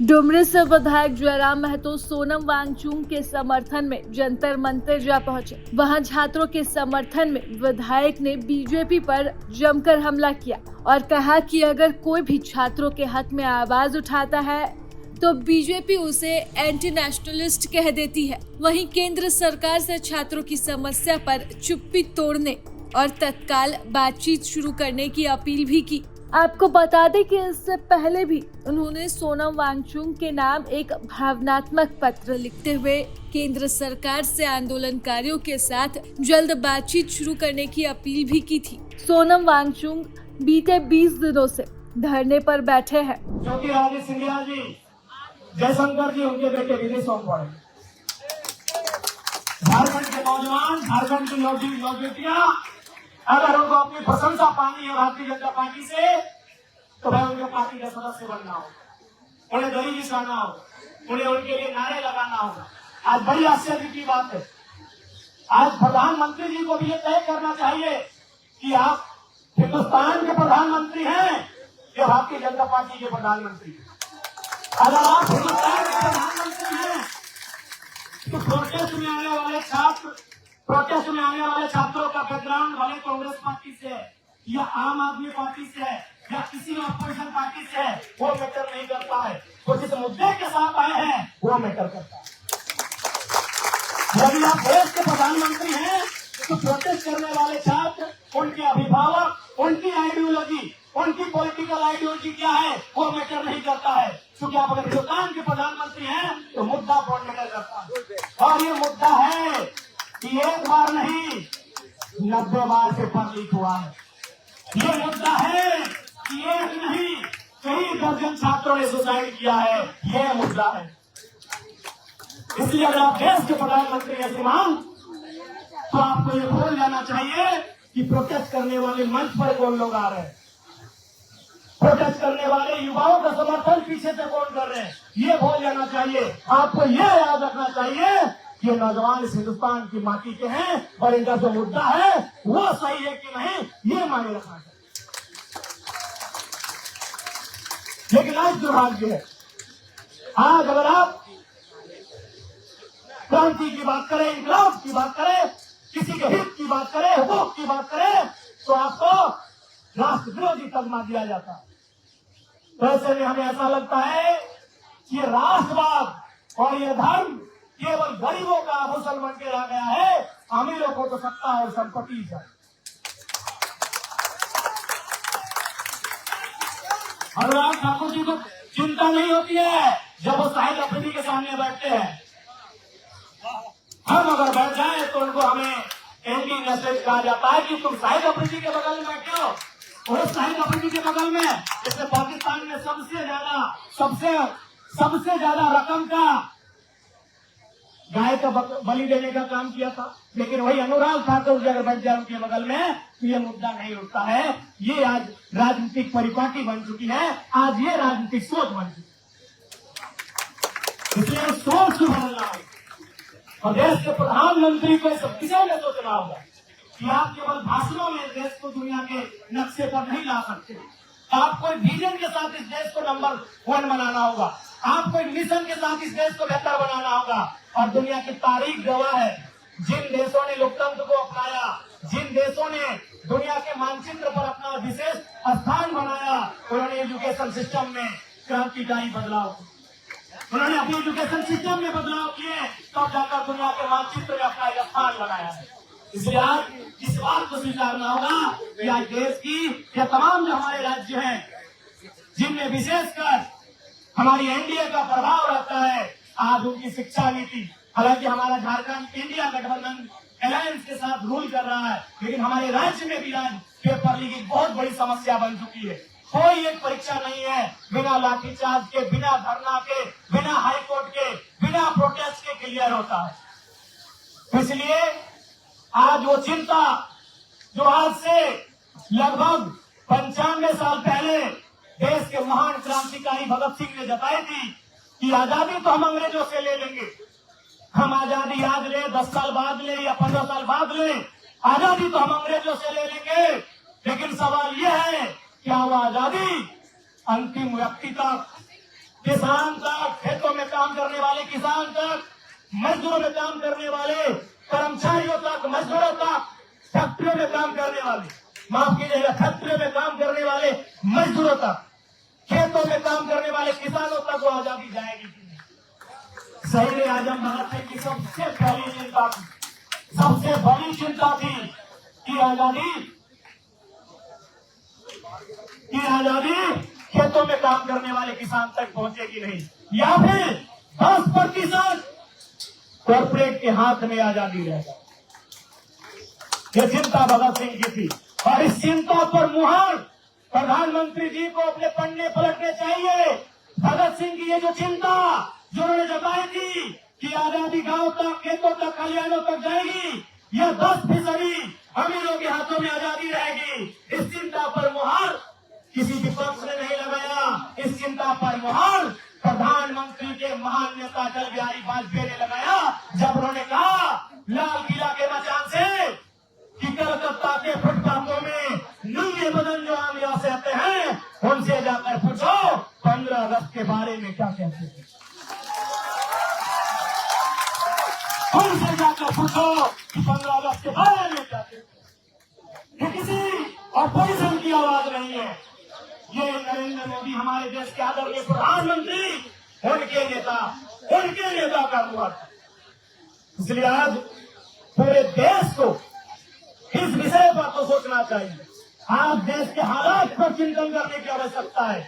डुमरी से विधायक जयराम महतो सोनम वांगचुक के समर्थन में जंतर मंतर जा पहुंचे। वहां छात्रों के समर्थन में विधायक ने बीजेपी पर जमकर हमला किया और कहा कि अगर कोई भी छात्रों के हक में आवाज उठाता है तो बीजेपी उसे एंटी नेशनलिस्ट कह देती है। वहीं केंद्र सरकार से छात्रों की समस्या पर चुप्पी तोड़ने और तत्काल बातचीत शुरू करने की अपील भी की। आपको बता दें कि इससे पहले भी उन्होंने सोनम वांगचुक के नाम एक भावनात्मक पत्र लिखते हुए केंद्र सरकार से आंदोलनकारियों के साथ जल्द बातचीत शुरू करने की अपील भी की थी। सोनम वांगचुक बीते 20 दिनों से धरने पर बैठे हैं। क्योंकि राजेश सिंधिया जी, जयशंकर जी उनके बेटे विदेशों में पड़े। झारखंड के नौजवान, झारखंड की नौजवानियां अगर उनको अपनी प्रशंसा पानी है भारतीय जनता पार्टी से, तो भाई उनके पार्टी का सदस्य बनना हो, उन्हें दरी बिछाना हो, उन्हें उनके लिए नारे लगाना होगा। आज बड़ी आश्चर्य की बात है, आज प्रधानमंत्री जी को भी ये तय करना चाहिए कि आप हिंदुस्तान के प्रधानमंत्री हैं या भारतीय जनता पार्टी के प्रधानमंत्री। अगर आप हिंदुस्तान के प्रधानमंत्री हैं तो प्रोटेस्ट में आने वाले छात्रों का बैकग्राउंड भले कांग्रेस पार्टी से है या आम आदमी पार्टी से है या किसी अपोजिशन पार्टी से है, वो मैटर नहीं करता है। तो जिस मुद्दे के साथ आए हैं वो मैटर करता है। यदि आप देश के प्रधानमंत्री हैं तो प्रोटेस्ट करने वाले छात्र, उनके अभिभावक, उनकी आइडियोलॉजी, उनकी पॉलिटिकल आइडियोलॉजी क्या है वो मैटर नहीं करता है। क्योंकि आप अगर हिंदुस्तान के प्रधानमंत्री हैं तो मुद्दा कौन मैटर करता है। और ये मुद्दा है कि एक बार नहीं 90 बार पेपर लीक हुआ है। ये मुद्दा है कि एक नहीं कई दर्जन छात्रों ने सुसाइड किया है। ये मुद्दा है। इसलिए अगर आप देश के प्रधानमंत्री हैं श्रीमान, तो आपको ये भूल जाना चाहिए कि प्रोटेस्ट करने वाले मंच पर कौन लोग आ रहे हैं, प्रोटेस्ट करने वाले युवाओं का समर्थन पीछे से कौन कर रहे हैं, ये भूल जाना चाहिए। आपको ये याद रखना चाहिए कि ये नौजवान इस हिंदुस्तान की माटी के हैं और इनका जो मुद्दा है वो सही है कि नहीं, ये मायने रखना चाहिए। लेकिन आज दुर्भाग्य है, आज अगर आप क्रांति की बात करें, इंकलाब की बात करें, किसी के हित की बात करें, हुकूक की बात करें, तो आपको राष्ट्र विरोधी तगमा दिया जाता है। तो ऐसे में हमें ऐसा लगता है कि ये राष्ट्रवाद और ये धर्म केवल गरीबों का आभूषण बन के रह गया है। अमीरों को तो सत्ता और संपत्ति है। अनुराग ठाकुर जी को चिंता नहीं होती है जब वो शाहिद अफरीदी के सामने बैठते हैं। हम अगर बैठ जाए तो उनको हमें एंटी नेशनलिस्ट कहा जाता है कि तुम शाहिद अफरीदी के बगल में बैठे हो। और शाहिद अफरीदी के बगल में जैसे पाकिस्तान में सबसे ज्यादा रकम का गाय का बलि देने का काम किया था। लेकिन वही अनुराग ठाकुर अगर बैठ जाए उनके बगल में तो ये मुद्दा नहीं उठता है। ये आज राजनीतिक परिपाटी बन चुकी है, आज ये राजनीतिक सोच बन चुकी है। इसलिए सोच बदलना है और देश के प्रधानमंत्री को इस विषय में सोचना होगा कि आप केवल भाषणों में देश को दुनिया के नक्शे पर नहीं ला सकते। आपको एक विजन के साथ इस देश को नंबर 1 बनाना होगा। आपको एक मिशन के साथ इस देश को बेहतर बनाना होगा। और दुनिया की तारीख गवाह है, जिन देशों ने लोकतंत्र को अपनाया, जिन देशों ने दुनिया के मानचित्र पर अपना विशेष स्थान बनाया, उन्होंने एजुकेशन सिस्टम में क्रांतिकारी बदलाव, उन्होंने अपने एजुकेशन सिस्टम में बदलाव किए, तब जाकर दुनिया के मानचित्र में अपना एक स्थान बनाया है। इसलिए आज इस बात को स्वीकारना होगा कि आज देश की या तमाम जो हमारे राज्य हैं जिनमें विशेषकर हमारी एनडीए का प्रभाव रहता है, आज उनकी शिक्षा नीति, हालांकि हमारा झारखंड इंडिया गठबंधन अलायंस के साथ रूल कर रहा है, लेकिन हमारे राज्य में भी आज पेपर लीक एक बहुत बड़ी समस्या बन चुकी है। कोई एक परीक्षा नहीं है बिना लाठीचार्ज के, बिना धरना के, बिना हाईकोर्ट के, बिना प्रोटेस्ट के क्लियर होता है। इसलिए आज वो चिंता जो आज से लगभग 95 साल पहले देश के महान क्रांतिकारी भगत सिंह ने जताई थी कि आजादी तो हम अंग्रेजों से ले लेंगे, हम आजादी आज ले, 10 साल बाद ले या 15 साल बाद ले, आजादी तो हम अंग्रेजों से ले लेंगे। लेकिन सवाल यह है क्या वो आजादी अंतिम व्यक्ति तक किसान तक, खेतों में काम करने वाले किसान तक, मजदूरों में काम करने वाले कर्मचारियों तक, मजदूरों तक, फैक्ट्रियों में काम करने वाले, माफ कीजिएगा, फैक्ट्रियों में काम करने वाले मजदूरों तक, खेतों में काम करने वाले किसानों तक वो आजादी जाएगी कि नहीं। शहीद आजम भगत सिंह की सबसे पहली चिंता थी, सबसे बड़ी चिंता थी कि आजादी खेतों में काम करने वाले किसान तक पहुंचेगी नहीं, या फिर 10% कॉर्पोरेट के हाथ में आजादी रहेगा। यह चिंता भगत सिंह की थी और इस चिंता पर मुहर प्रधानमंत्री जी को अपने पन्ने पलटने चाहिए। भगत सिंह की ये जो चिंता जो उन्होंने जताई थी कि आजादी गांव तक, खेतों तक, कल्याणों तक जाएगी, यह 10% अमीरों के हाथों में आजादी रहेगी। इस चिंता पर मुहर किसी विपक्ष ने नहीं लगाया, इस चिंता पर मुहर प्रधानमंत्री के महान नेता अटल बिहारी वाजपेयी ने लगाया, जब उन्होंने कहा लाल किला के मचान से कि कलकत्ता के फुटपाथों में नंगे बदन जो आम यहाँ से आते हैं उनसे जाकर पूछो 15 अगस्त के बारे में क्या कहते हैं, उनसे जाकर पूछो कि 15 अगस्त के बारे में क्या कहते हैं। ये किसी ऑपोजिशन की आवाज नहीं है, ये नरेंद्र मोदी हमारे देश के आदरणीय प्रधानमंत्री उनके नेता का हुआ था। इसलिए आज पूरे देश को इस विषय पर तो सोचना चाहिए। आज देश के हालात पर चिंतन करने की आवश्यकता है।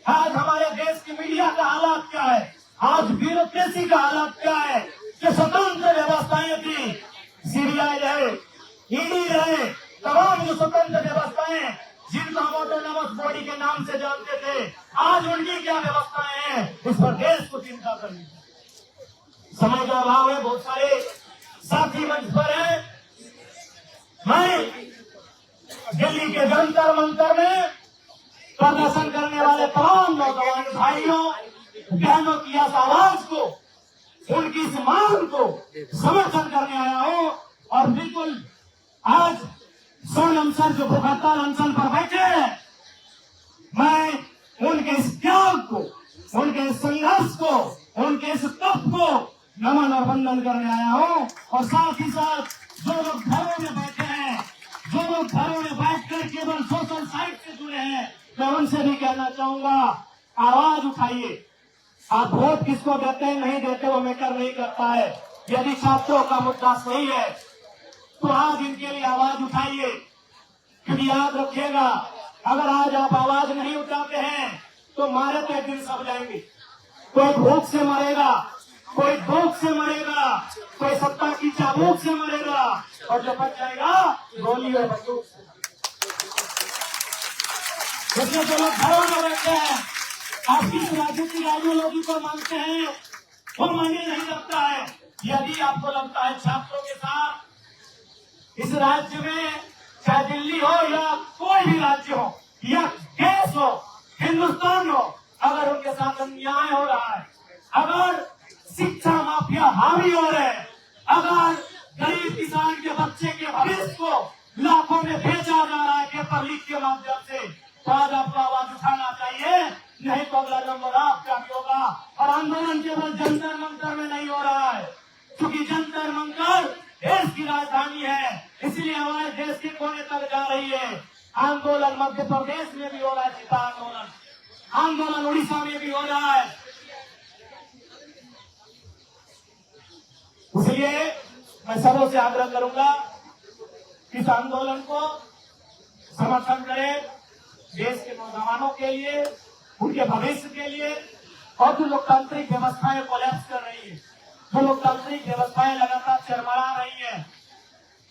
आज हमारे देश की मीडिया का हालात क्या है, आज ब्यूरोक्रेसी का हालात क्या है, कि स्वतंत्र व्यवस्थाएं थी, सीबीआई रहे, ईडी रहे, तमाम जो स्वतंत्र व्यवस्थाएं जिनको हम ऑटोनॉमस बॉडी के नाम से जानते थे, आज उनकी क्या व्यवस्थाएं हैं, इस पर देश को चिंता करनी चाहिए। समय का अभाव है, बहुत सारे साथी मंच पर हैं। मैं दिल्ली के जंतर मंतर में प्रदर्शन करने वाले तमाम नौजवान भाइयों बहनों की इस आवाज को, उनकी इस मांग को समर्थन करने आया हूं। और बिल्कुल आज सोनम सर जो भूखहड़ताल अनशन पर बैठे हैं, मैं उनके इस त्याग को, उनके इस संघर्ष को, उनके इस तप को नमन और वंदन करने आया हूं। और साथ ही साथ जो लोग घरों में बैठे हैं, जो लोग घरों में बैठकर केवल सोशल साइट से जुड़े हैं, मैं उनसे भी कहना चाहूंगा, आवाज उठाइए। आप वोट किसको देते हैं नहीं देते वो मैटर नहीं करता है। यदि छात्रों का मुद्दा सही है तो आज इनके लिए आवाज उठाइए, क्योंकि याद रखिएगा, अगर आज आप आवाज नहीं उठाते हैं तो मारे तो एक दिन सब जाएंगे। कोई भूख से मरेगा, कोई भूख से मरेगा, कोई सत्ता की चाबूक से मरेगा, और जो बच जाएगा गोली और बंदूक से। जितने जो लोग घरों में बैठे हैं, आप किस राजनीतिक आइडियोलॉजी को मानते हैं वो मायने नहीं रखता है। यदि आपको लगता है छात्रों के साथ इस राज्य में, चाहे दिल्ली हो या कोई भी राज्य हो या देश हो, हिंदुस्तान हो, अगर उनके साथ अन्याय हो रहा है, अगर शिक्षा माफिया हावी हो रहे हैं, अगर गरीब किसान के बच्चे के भविष्य को लाखों में बेचा जा रहा है पेपर लीक के माध्यम से, तो आज आपको आवाज उठाना चाहिए। नहीं तो अगला नंबर आपका भी होगा। और आंदोलन केवल जंतर मंतर में नहीं हो रहा है, क्योंकि जंतर मंतर देश की राजधानी है, इसलिए आवाज देश के कोने तक जा रही है। आंदोलन मध्य प्रदेश में भी हो रहा है, सीता आंदोलन उड़ीसा में भी हो रहा है। इसलिए मैं सबों से आग्रह करूंगा कि इस आंदोलन को समर्थन करें, देश के नौजवानों के लिए, उनके भविष्य के लिए। और जो लोकतांत्रिक व्यवस्थाएं कोलैप्स कर रही है, जो लोकतांत्रिक व्यवस्थाएं लगातार चरमरा रही है,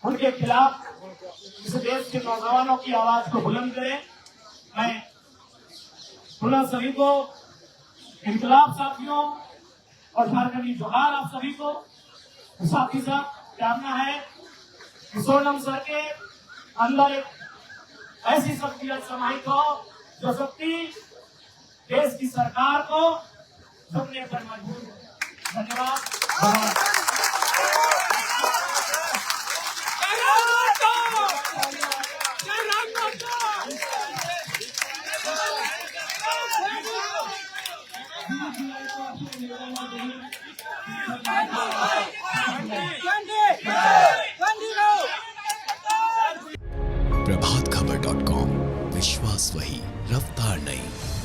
उनके खिलाफ इस देश के नौजवानों की आवाज को बुलंद करें। मैं पुनः सभी को, इनकलाब साथियों और झारखंडी जोहार आप सभी को, साथ ही साथ जानना है कि सोनम सर के अंदर एक ऐसी शक्ति समाहित हो जो शक्ति देश की सरकार को झुकने पर मजबूर है। धन्यवाद। प्रभात खबर .com, विश्वास वही, रफ्तार नहीं।